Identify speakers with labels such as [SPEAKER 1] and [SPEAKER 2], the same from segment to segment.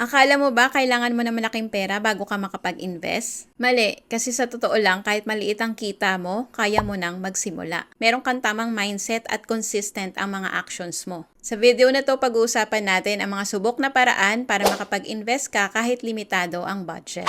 [SPEAKER 1] Akala mo ba kailangan mo na malaking pera bago ka makapag-invest? Mali, kasi sa totoo lang kahit maliit ang kita mo, kaya mo nang magsimula. Meron kang tamang mindset at consistent ang mga actions mo. Sa video na to, pag-uusapan natin ang mga subok na paraan para makapag-invest ka kahit limitado ang budget.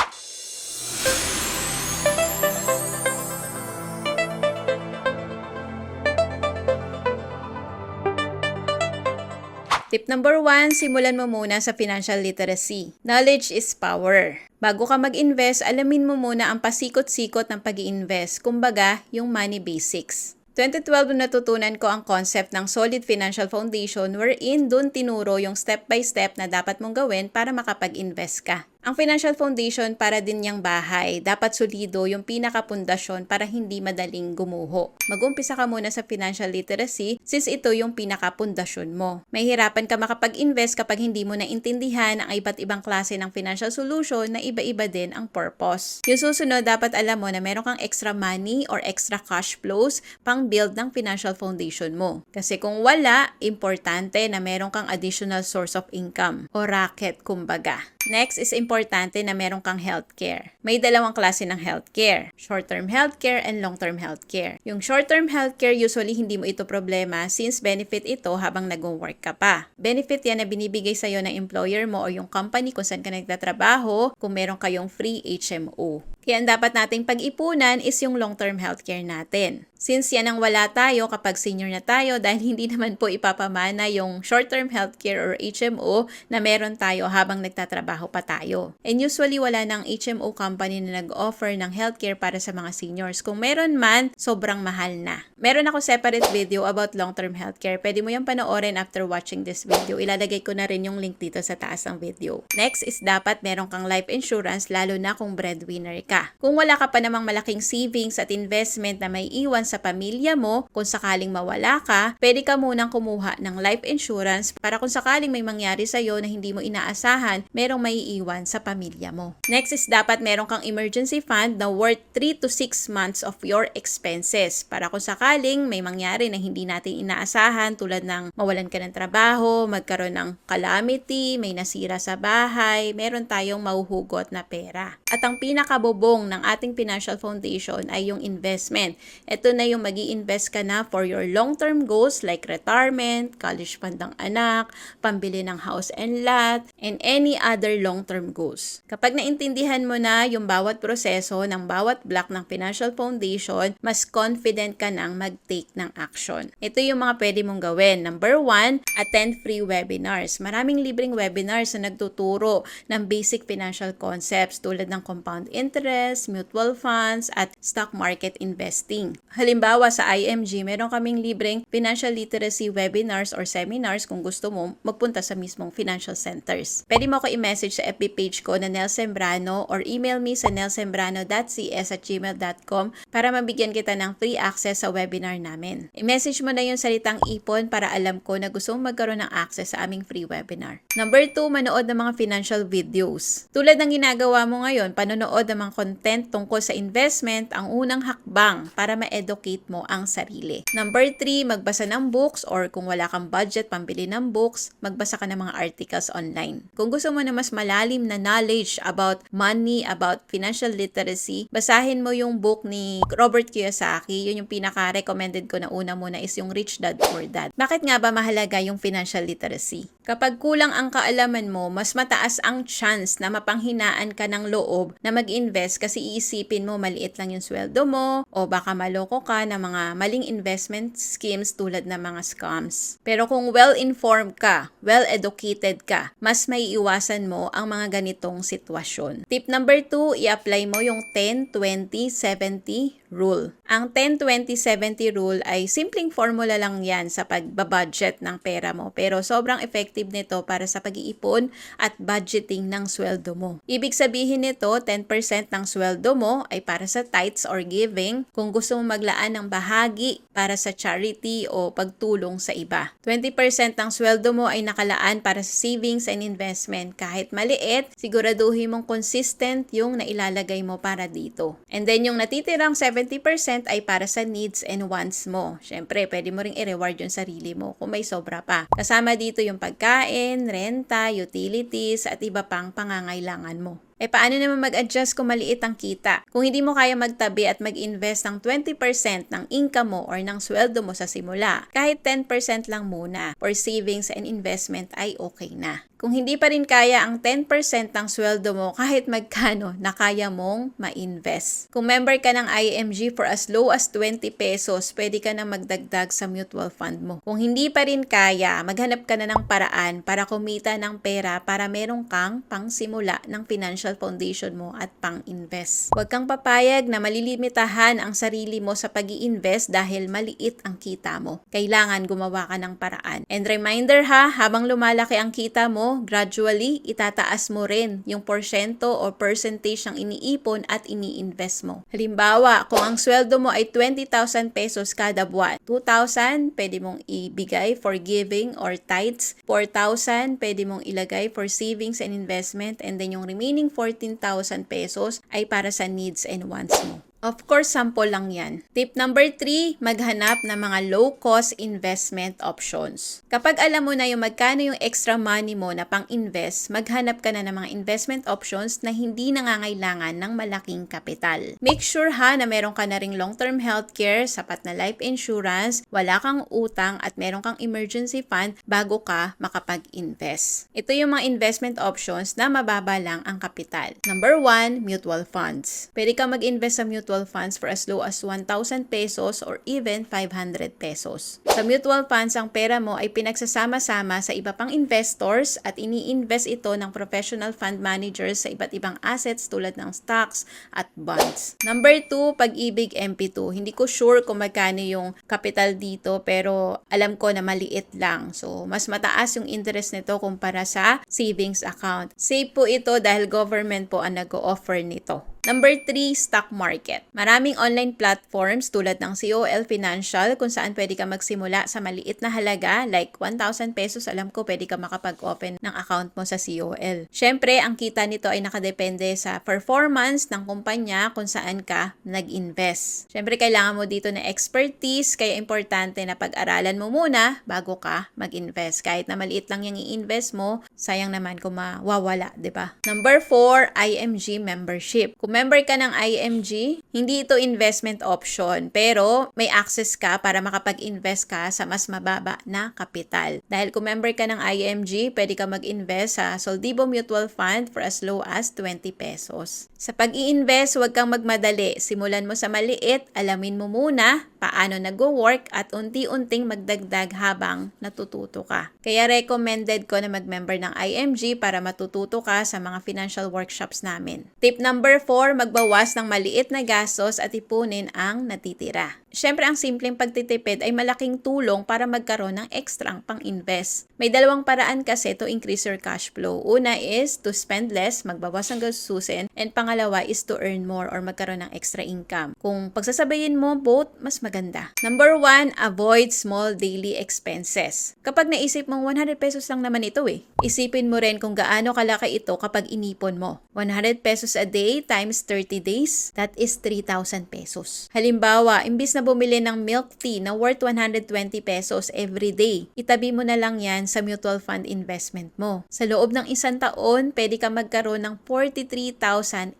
[SPEAKER 1] Tip number 1, simulan mo muna sa financial literacy. Knowledge is power. Bago ka mag-invest, alamin mo muna ang pasikot-sikot ng pag-i-invest, kumbaga, yung money basics. 2012 natutunan ko ang concept ng solid financial foundation wherein dun tinuro yung step-by-step na dapat mong gawin para makapag-invest ka. Ang financial foundation para din niyang bahay, dapat solido yung pinakapundasyon para hindi madaling gumuho. Mag-umpisa ka muna sa financial literacy since ito yung pinakapundasyon mo. Mahihirapan ka makapag-invest kapag hindi mo naintindihan ang iba't ibang klase ng financial solution na iba-iba din ang purpose. Yung susunod, dapat alam mo na meron kang extra money or extra cash flows pang build ng financial foundation mo. Kasi kung wala, importante na meron kang additional source of income o racket kumbaga. Next is importante na meron kang healthcare. May dalawang klase ng healthcare, short-term healthcare and long-term healthcare. Yung short-term healthcare, usually hindi mo ito problema since benefit ito habang nag-work ka pa. Benefit yan na binibigay sa'yo ng employer mo o yung company kung saan ka nagtatrabaho kung meron kayong free HMO. Kaya ang dapat nating pag-ipunan is yung long-term healthcare natin. Since yan ang wala tayo kapag senior na tayo dahil hindi naman po ipapamana yung short-term healthcare or HMO na meron tayo habang nagtatrabaho pa tayo. And usually wala ng HMO company na nag-offer ng healthcare para sa mga seniors. Kung meron man, sobrang mahal na. Meron ako separate video about long-term healthcare. Pwede mo yung panoorin after watching this video. Ilalagay ko na rin yung link dito sa taas ng video. Next is dapat meron kang life insurance lalo na kung breadwinner ka. Kung wala ka pa namang malaking savings at investment na may iwan sa pamilya mo, kung sakaling mawala ka, pwede ka munang kumuha ng life insurance para kung sakaling may mangyari sa'yo na hindi mo inaasahan, merong may iwan sa pamilya mo. Next is dapat meron kang emergency fund na worth 3 to 6 months of your expenses para kung sakaling may mangyari na hindi natin inaasahan tulad ng mawalan ka ng trabaho, magkaroon ng calamity, may nasira sa bahay, meron tayong mahuhugot na pera. At ang pinakabobong ng ating financial foundation ay yung investment. Ito na yung magi-invest ka na for your long-term goals like retirement, college fund ng anak, pambili ng house and lot, and any other long-term goals. Kapag naintindihan mo na yung bawat proseso ng bawat block ng financial foundation, mas confident ka nang mag-take ng action. Ito yung mga pwede mong gawin. Number 1, attend free webinars. Maraming libreng webinars na nagtuturo ng basic financial concepts tulad ng compound interest, mutual funds, at stock market investing. Halimbawa sa IMG, meron kaming libreng financial literacy webinars or seminars kung gusto mo magpunta sa mismong financial centers. Pwede mo ako i-message sa FB page ko na Nel Sembrano or email me sa nelsembrano.cs@gmail.com para mabigyan kita ng free access sa webinar namin. I-message mo na yung salitang ipon para alam ko na gusto mong magkaroon ng access sa aming free webinar. Number 2, manood ng mga financial videos. Tulad ng ginagawa mo ngayon, panonood ng mga content tungkol sa investment ang unang hakbang para ma-educate mo ang sarili. Number 3, magbasa ng books or kung wala kang budget pambili ng books, magbasa ka ng mga articles online. Kung gusto mo na mas malalim na knowledge about money, about financial literacy, basahin mo yung book ni Robert Kiyosaki. Yun yung pinaka-recommended ko na una muna is yung Rich Dad Poor Dad. Bakit nga ba mahalaga yung financial literacy? Kapag kulang ang kaalaman mo, mas mataas ang chance na mapanghinaan ka ng loob na mag-invest kasi iisipin mo maliit lang yung sweldo mo o baka maloko ka ng mga maling investment schemes tulad ng mga scams. Pero kung well-informed ka, well-educated ka, mas may iwasan mo ang mga ganitong sitwasyon. Tip number 2, i-apply mo yung 10-20-70 rule. Ang 10-20-70 rule ay simpleng formula lang yan sa pagbabudget ng pera mo pero sobrang effective nito para sa pag-iipon at budgeting ng sweldo mo. Ibig sabihin nito, 10% ng sweldo mo ay para sa tithes or giving kung gusto mo maglaan ng bahagi para sa charity o pagtulong sa iba. 20% ng sweldo mo ay nakalaan para sa savings and investment. Kahit maliit, siguraduhin mong consistent yung nailalagay mo para dito. And then yung natitirang 70% 20% ay para sa needs and wants mo. Syempre, pwede mo ring i-reward yung sarili mo kung may sobra pa. Kasama dito yung pagkain, renta, utilities, at iba pang pangangailangan mo. Paano naman mag-adjust kung maliit ang kita? Kung hindi mo kaya magtabi at mag-invest ng 20% ng income mo or ng sweldo mo sa simula, kahit 10% lang muna for savings and investment ay okay na. Kung hindi pa rin kaya ang 10% ng sweldo mo kahit magkano na kaya mong ma-invest. Kung member ka ng IMG for as low as 20 pesos, pwede ka na magdagdag sa mutual fund mo. Kung hindi pa rin kaya, maghanap ka na ng paraan para kumita ng pera para meron kang pangsimula ng financial foundation mo at pang-invest. Huwag kang papayag na malilimitahan ang sarili mo sa pag-i-invest dahil maliit ang kita mo. Kailangan gumawa ka ng paraan. And reminder ha, habang lumalaki ang kita mo, gradually, itataas mo rin yung porsyento o percentage ng iniipon at ini-invest mo. Halimbawa, kung ang sweldo mo ay 20,000 pesos kada buwan, 2,000 pwede mong ibigay for giving or tithes, 4,000 pwede mong ilagay for savings and investment, and then yung remaining 14,000 pesos ay para sa needs and wants mo. Of course, sample lang yan. Tip number 3, maghanap ng mga low-cost investment options. Kapag alam mo na yung magkano yung extra money mo na pang-invest, maghanap ka na ng mga investment options na hindi nangangailangan ng malaking kapital. Make sure ha na meron ka na ring long-term healthcare, sapat na life insurance, wala kang utang at meron kang emergency fund bago ka makapag-invest. Ito yung mga investment options na mababa lang ang kapital. Number 1, mutual funds. Pwede ka mag-invest sa mutual funds for as low as 1,000 pesos or even 500 pesos. Sa mutual funds, ang pera mo ay pinagsasama-sama sa iba pang investors at ini-invest ito ng professional fund managers sa iba't ibang assets tulad ng stocks at bonds. Number 2, Pag-ibig MP2. Hindi ko sure kung magkano yung capital dito pero alam ko na maliit lang. So, mas mataas yung interest nito kumpara sa savings account. Safe po ito dahil government po ang nag-o-offer nito. Number 3, stock market. Maraming online platforms tulad ng COL Financial kung saan pwede ka magsimula sa maliit na halaga like 1,000 pesos. Alam ko pwede ka makapag-open ng account mo sa COL. Syempre, ang kita nito ay nakadepende sa performance ng kumpanya kung saan ka nag-invest. Syempre, kailangan mo dito na expertise kaya importante na pag-aralan mo muna bago ka mag-invest. Kahit na maliit lang yung i-invest mo, sayang naman kung mawawala, di ba? Number 4, IMG membership. Kung member ka ng IMG, hindi ito investment option, pero may access ka para makapag-invest ka sa mas mababa na kapital. Dahil kung member ka ng IMG, pwede ka mag-invest sa Soldibo Mutual Fund for as low as 20 pesos. Sa pag-i-invest, huwag kang magmadali. Simulan mo sa maliit, alamin mo muna paano nag-work at unti-unting magdagdag habang natututo ka. Kaya recommended ko na mag-member ng IMG para matututo ka sa mga financial workshops namin. Tip number 4, magbawas ng maliit na gastos at ipunin ang natitira. Siyempre, ang simpleng pagtitipid ay malaking tulong para magkaroon ng ekstrang pang-invest. May dalawang paraan kasi to increase your cash flow. Una is to spend less, magbawas ng gastusin, and pangalawa is to earn more or magkaroon ng extra income. Kung pagsasabayin mo both, mas maganda. Number 1, avoid small daily expenses. Kapag naisip mong 100 pesos lang naman ito isipin mo rin kung gaano kalaki ito kapag inipon mo. 100 pesos a day times 30 days, that is 3,000 pesos. Halimbawa, imbis na bumili ng milk tea na worth 120 pesos every day, itabi mo na lang yan sa mutual fund investment mo. Sa loob ng isang taon, pwede ka magkaroon ng 43,800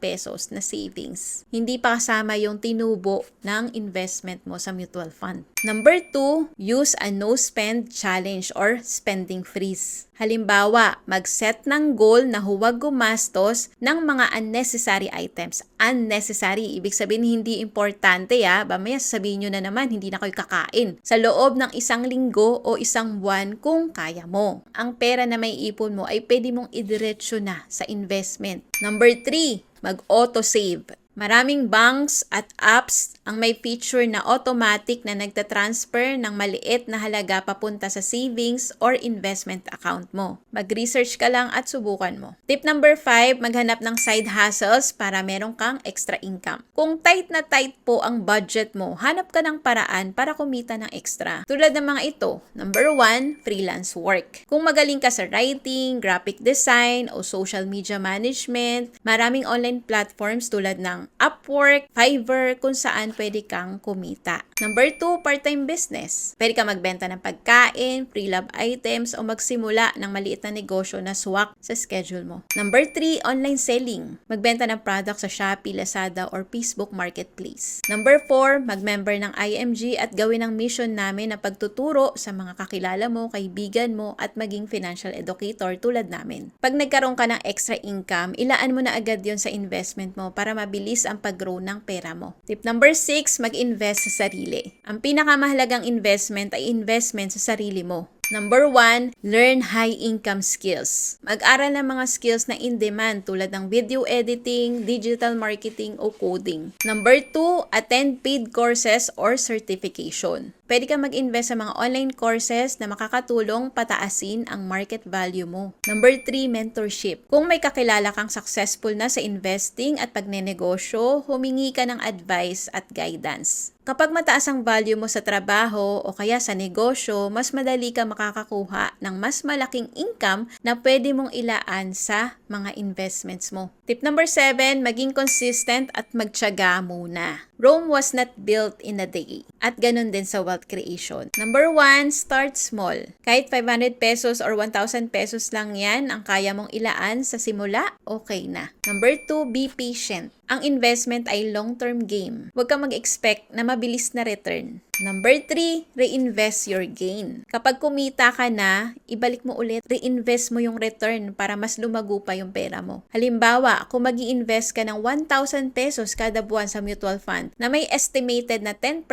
[SPEAKER 1] pesos na savings. Hindi pa kasama yung tinubo ng investment mo sa mutual fund. Number 2, use a no-spend challenge or spending freeze. Halimbawa, mag-set ng goal na huwag gumastos ng mga unnecessary items. Unnecessary, ibig sabihin hindi importante mamaya sasabihin nyo na naman hindi na kayo kakain. Sa loob ng isang linggo o isang buwan kung kaya mo. Ang pera na may ipon mo ay pwede mong idiretso na sa investment. Number 3, mag-auto-save. Maraming banks at apps ang may feature na automatic na nagtatransfer ng maliit na halaga papunta sa savings or investment account mo. Mag-research ka lang at subukan mo. Tip number 5, maghanap ng side hustles para meron kang extra income. Kung tight na tight po ang budget mo, hanap ka ng paraan para kumita ng extra. Tulad ng mga ito, number 1, freelance work. Kung magaling ka sa writing, graphic design, o social media management, maraming online platforms tulad ng ng Upwork, Fiverr, kung saan pwede kang kumita. Number 2, part-time business. Pwede ka magbenta ng pagkain, pre-love items, o magsimula ng maliit na negosyo na swak sa schedule mo. Number 3, online selling. Magbenta ng product sa Shopee, Lazada, or Facebook Marketplace. Number 4, mag-member ng IMG at gawin ang mission namin na pagtuturo sa mga kakilala mo, kaibigan mo, at maging financial educator tulad namin. Pag nagkaroon ka ng extra income, ilaan mo na agad yon sa investment mo para mabilis ang pag-grow ng pera mo. Tip number 6, mag-invest sa sarili. Ang pinakamahalagang investment ay investment sa sarili mo. Number 1, learn high-income skills. Mag-aral ng mga skills na in-demand tulad ng video editing, digital marketing, o coding. Number 2, attend paid courses or certification. Pwede ka mag-invest sa mga online courses na makakatulong pataasin ang market value mo. Number 3, mentorship. Kung may kakilala kang successful na sa investing at pagnenegosyo, humingi ka ng advice at guidance. Kapag mataas ang value mo sa trabaho o kaya sa negosyo, mas madali ka makakakuha ng mas malaking income na pwede mong ilaan sa mga investments mo. Tip number 7, maging consistent at magtiyaga muna. Rome was not built in a day. At ganun din sa wealth creation. Number 1, start small. Kahit 500 pesos or 1,000 pesos lang yan ang kaya mong ilaan sa simula, okay na. Number 2, be patient. Ang investment ay long-term game. Huwag kang mag-expect na mabilis na return. Number 3, reinvest your gain. Kapag kumita ka na, ibalik mo ulit, reinvest mo yung return para mas lumago pa yung pera mo. Halimbawa, kung mag-i-invest ka ng 1,000 pesos kada buwan sa mutual fund na may estimated na 10%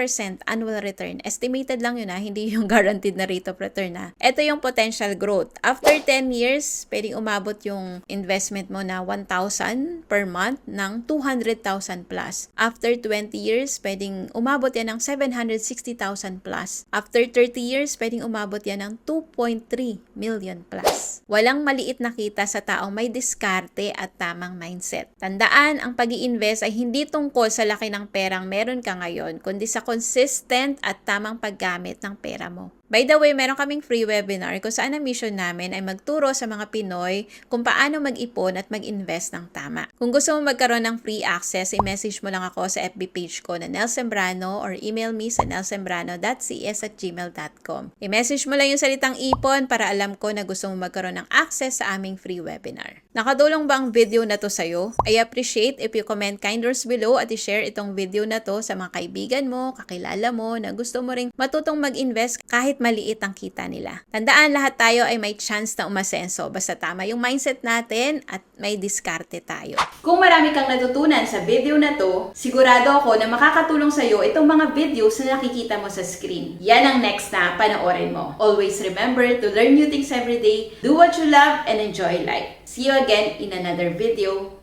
[SPEAKER 1] annual return, estimated lang yun hindi yung guaranteed na rate of return Ito yung potential growth. After 10 years, pwedeng umabot yung investment mo na 1,000 per month ng 200,000 plus. After 20 years, pwedeng umabot yan ng 760,000 plus. After 30 years, pwedeng umabot yan ng 2.3 million plus. Walang maliit na kita sa taong may diskarte at tamang mindset. Tandaan, ang pag-i-invest ay hindi tungkol sa laki ng perang meron ka ngayon, kundi sa consistent at tamang paggamit ng pera mo. By the way, meron kaming free webinar kung saan ang mission namin ay magturo sa mga Pinoy kung paano mag-ipon at mag-invest ng tama. Kung gusto mo magkaroon ng free access, i-message mo lang ako sa FB page ko na Nel Sembrano or email me sa nelsembrano.cs@gmail.com. I-message mo lang yung salitang ipon para alam ko na gusto mo magkaroon ng access sa aming free webinar. Nakatulong ba ang video na to sa'yo? I appreciate if you comment kind words below at i-share itong video na to sa mga kaibigan mo, kakilala mo na gusto mo ring matutong mag-invest kahit maliit ang kita nila. Tandaan, lahat tayo ay may chance na umasenso basta tama yung mindset natin at may diskarte tayo. Kung marami kang natutunan sa video na to, sigurado ako na makakatulong sa'yo itong mga videos na nakikita mo sa screen. Yan ang next na panoorin mo. Always remember to learn new things every day, do what you love, and enjoy life. See you again in another video.